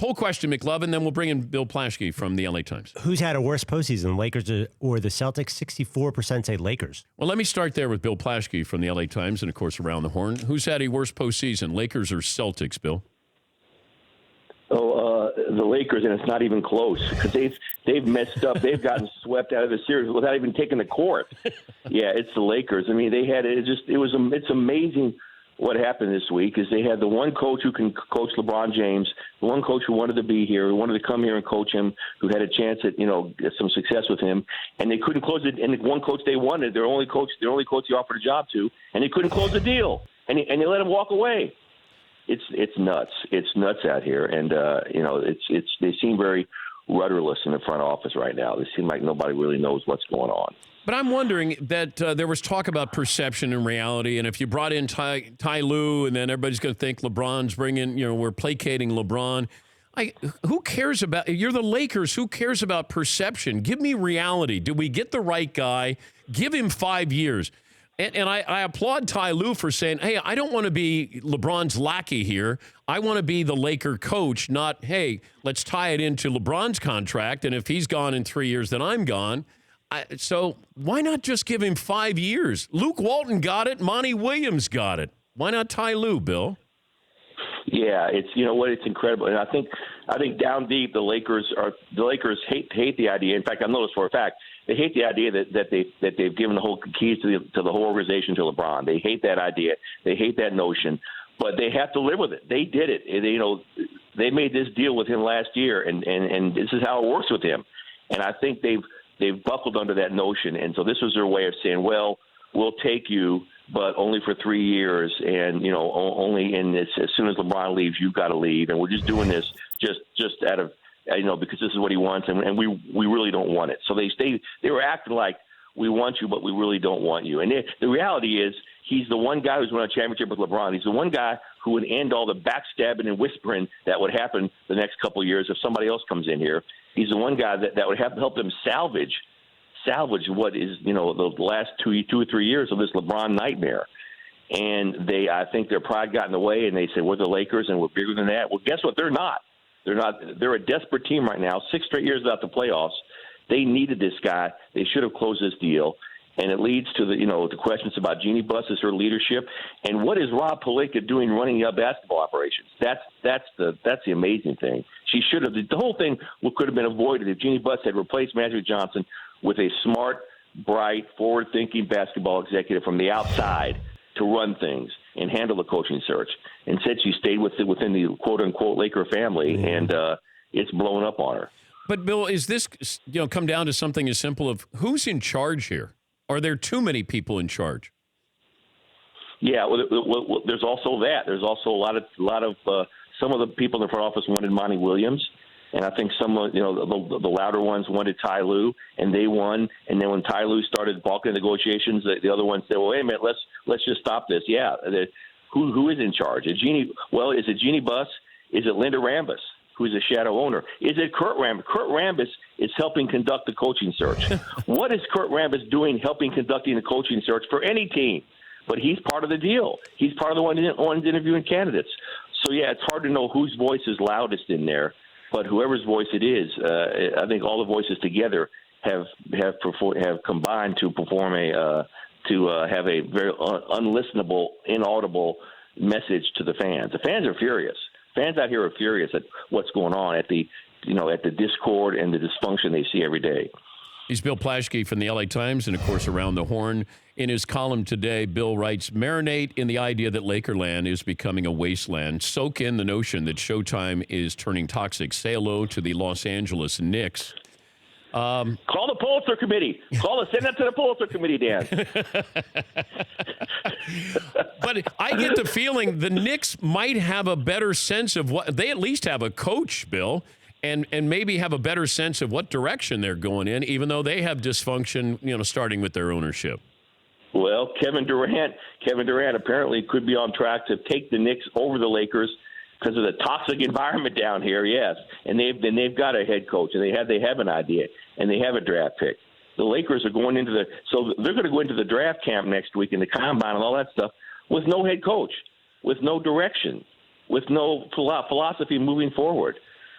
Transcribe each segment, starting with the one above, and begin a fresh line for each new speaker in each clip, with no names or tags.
Poll question, McLovin, then we'll bring in Bill Plaschke from the LA Times.
Who's had a worse postseason, Lakers or the Celtics? 64% say Lakers.
Well, let me start there with Bill Plaschke from the LA Times and, of course, Around the Horn. Who's had a worse postseason, Lakers or Celtics, Bill?
The Lakers, and it's not even close because they've messed up. They've gotten swept out of the series without even taking the court. Yeah, it's the Lakers. I mean, it's amazing what happened this week is they had the one coach who can coach LeBron James, the one coach who wanted to be here, who wanted to come here and coach him, who had a chance at get some success with him, and they couldn't close it. And the one coach they wanted, their only coach they offered a job to, and they couldn't close the deal, and they let him walk away. It's nuts. It's nuts out here, and they seem very rudderless in the front office right now. They seem like nobody really knows what's going on.
But I'm wondering that there was talk about perception and reality, and if you brought in Ty Lue, and then everybody's going to think LeBron's bringing, we're placating LeBron. Who cares about? You're the Lakers. Who cares about perception? Give me reality. Did we get the right guy? Give him 5 years. And I applaud Ty Lue for saying, hey, I don't want to be LeBron's lackey here. I want to be the Laker coach, not, hey, let's tie it into LeBron's contract, and if he's gone in 3 years, then I'm gone. So why not just give him 5 years? Luke Walton got it. Monty Williams got it. Why not Ty Lue, Bill?
Yeah, it's incredible, and I think down deep the Lakers hate the idea. In fact, I know this for a fact. They hate the idea that they've given the whole keys to the whole organization to LeBron. They hate that idea. They hate that notion, but they have to live with it. They did it. They made this deal with him last year, and this is how it works with him. And I think they've buckled under that notion, and so this was their way of saying, well, we'll take you, but only for 3 years, and only in this. As soon as LeBron leaves, you've got to leave, and we're just doing this just out of because this is what he wants, and we really don't want it. So they were acting like we want you, but we really don't want you. And the reality is, he's the one guy who's won a championship with LeBron. He's the one guy who would end all the backstabbing and whispering that would happen the next couple of years if somebody else comes in here. He's the one guy that would help them salvage what is the last two or 3 years of this LeBron nightmare. And I think their pride got in the way, and they said we're the Lakers and we're bigger than that. Well, guess what? They're not. They're not. They're a desperate team right now. 6 straight years without the playoffs. They needed this guy. They should have closed this deal. And it leads to the questions about Jeannie Buss' her leadership, and what is Rob Pelinka doing running basketball operations? That's the amazing thing. She should have. The whole thing could have been avoided if Jeannie Buss had replaced Magic Johnson with a smart, bright, forward-thinking basketball executive from the outside to run things and handle the coaching search. Instead, she stayed within the quote-unquote Laker family, and it's blown up on her.
But, Bill, is this come down to something as simple of who's in charge here? Are there too many people in charge?
Yeah, well, there's also that. There's also a lot of some of the people in the front office wanted Monty Williams, and I think some of the louder ones wanted Ty Lue, and they won. And then when Ty Lue started balking negotiations, the other ones said, "Well, wait a minute, let's just stop this." Yeah, who is in charge? Is it Jeannie Buss? Is it Linda Rambis, who's a shadow owner? Is it Kurt Rambis? Kurt Rambis is helping conduct the coaching search. What is Kurt Rambis doing helping conducting the coaching search for any team? But he's part of the deal. He's part of the ones interviewing candidates. So, yeah, it's hard to know whose voice is loudest in there. But whoever's voice it is, I think all the voices together have combined to have a very unlistenable, inaudible message to the fans. The fans are furious. Fans out here are furious at what's going on, at the discord and the dysfunction they see every day.
He's Bill Plaschke from the LA Times and, of course, Around the Horn. In his column today, Bill writes, marinate in the idea that Lakerland is becoming a wasteland. Soak in the notion that Showtime is turning toxic. Say hello to the Los Angeles Knicks.
Call the Pulitzer Committee. Send that to the Pulitzer Committee, Dan.
But I get the feeling the Knicks might have a better sense of what – they at least have a coach, Bill, and maybe have a better sense of what direction they're going in, even though they have dysfunction, starting with their ownership.
Well, Kevin Durant apparently could be on track to take the Knicks over the Lakers because of the toxic environment down here, yes. And they've got a head coach, and they have an idea, and they have a draft pick. The Lakers are going they're going to go into the draft camp next week and the combine and all that stuff with no head coach, with no direction, with no philosophy moving forward.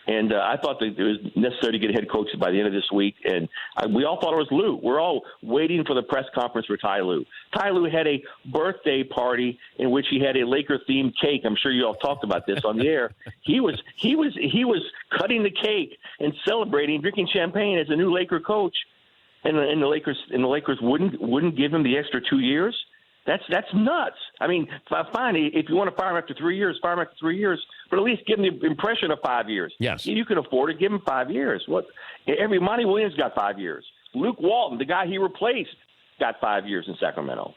And I thought that it was necessary to get a head coach by the end of this week. And we all thought it was Lue. We're all waiting for the press conference for Ty Lue. Ty Lue had a birthday party in which he had a Laker-themed cake. I'm sure you all talked about this on the air. He was cutting the cake and celebrating, drinking champagne as a new Laker coach. And the Lakers wouldn't give him the extra 2 years. That's nuts. I mean, fine, if you want to fire him after 3 years, fire him after 3 years, but at least give him the impression of 5 years.
Yes.
You can afford it. Give him 5 years. Monty Williams got 5 years. Luke Walton, the guy he replaced, got 5 years in Sacramento.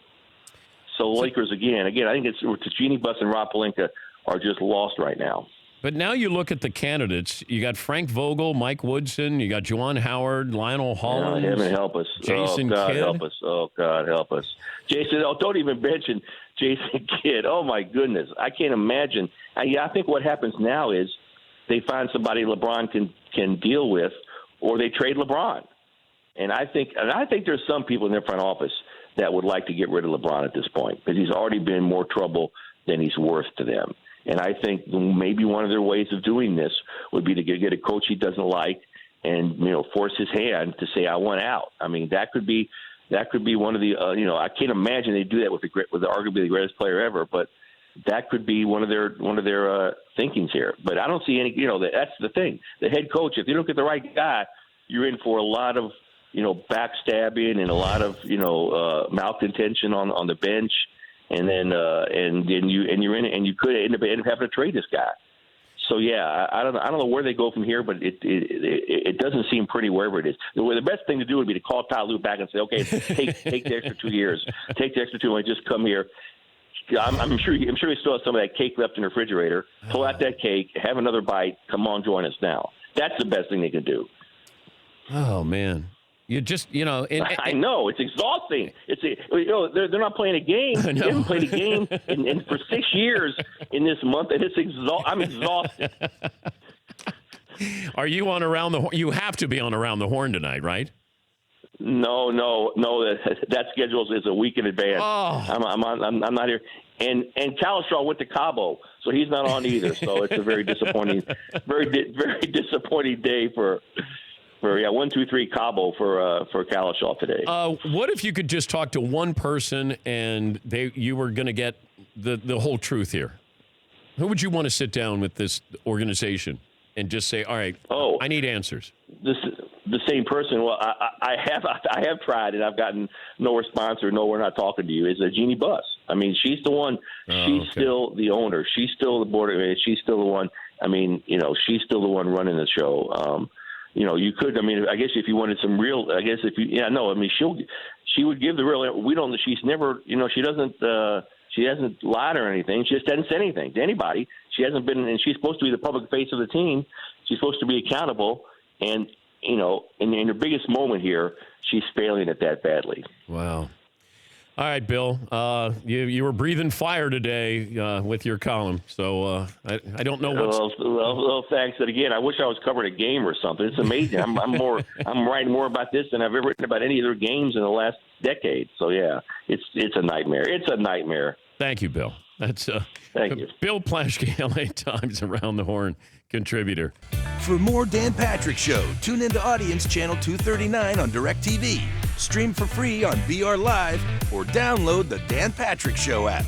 So Lakers, again, I think it's Jeannie Buss and Rob Pelinka are just lost right now.
But now you look at the candidates. You got Frank Vogel, Mike Woodson. You got Juwan Howard, Lionel Hollins.
Heaven help us.
Jason
God
Kidd.
help us. Oh, God help us. Jason, don't even mention Jason Kidd. Oh, my goodness. I can't imagine. I think what happens now is they find somebody LeBron can deal with, or they trade LeBron. And I think there's some people in their front office that would like to get rid of LeBron at this point because he's already been in more trouble than he's worth to them. And I think maybe one of their ways of doing this would be to get a coach he doesn't like and, force his hand to say, I want out. I mean, that could be one of the, I can't imagine they do that with arguably the greatest player ever, but that could be one of their thinkings here. But I don't see any, that's the thing. The head coach, if you don't get the right guy, you're in for a lot of, backstabbing and a lot of, malcontention on the bench. And then you're in it, and you could end up having to trade this guy. So yeah, I don't know where they go from here, but it doesn't seem pretty wherever it is. The best thing to do would be to call Ty Lue back and say, okay, take the extra 2 years, take the extra 2 months, just come here. I'm sure he still has some of that cake left in the refrigerator. Pull out that cake, have another bite. Come on, join us now. That's the best thing they can do.
Oh man. You just,
I know it's exhausting. They're not playing a game. They haven't played a game for 6 years in this month, and I'm exhausted.
Are you on Around the Horn? You have to be on Around the Horn tonight, right?
No. That schedule is a week in advance.
Oh.
I'm not here. And Calistraw went to Cabo, so he's not on either. So it's a very disappointing, very disappointing day for 1, 2, 3 Cabo for Calishaw today.
What if you could just talk to one person and you were going to get the whole truth here? Who would you want to sit down with this organization and just say, all right, I need answers? The same person. Well, I have tried and I've gotten no response or no, we're not talking to you. Is Jeannie Buss. I mean, she's the one. She's still the owner. She's still the board. She's still the one. I mean, she's still the one running the show. You could. I mean, I guess if you wanted some real. I guess if you. Yeah, no. I mean, she would give the real. We don't. She's never. She doesn't. She hasn't lied or anything. She just hasn't said anything to anybody. She hasn't been. And she's supposed to be the public face of the team. She's supposed to be accountable. And in her biggest moment here, she's failing at that badly. Wow. All right, Bill. You were breathing fire today with your column, so I don't know what's.
Well, thanks. And again, I wish I was covering a game or something. It's amazing. I'm writing more about this than I've ever written about any other games in the last decade. So yeah, it's a nightmare. It's a nightmare.
Thank you, Bill. That's
Thank you.
Bill Plaschke, LA Times Around the Horn contributor.
For more Dan Patrick Show, tune into Audience Channel 239 on DirecTV. Stream for free on BR Live or download the Dan Patrick Show app.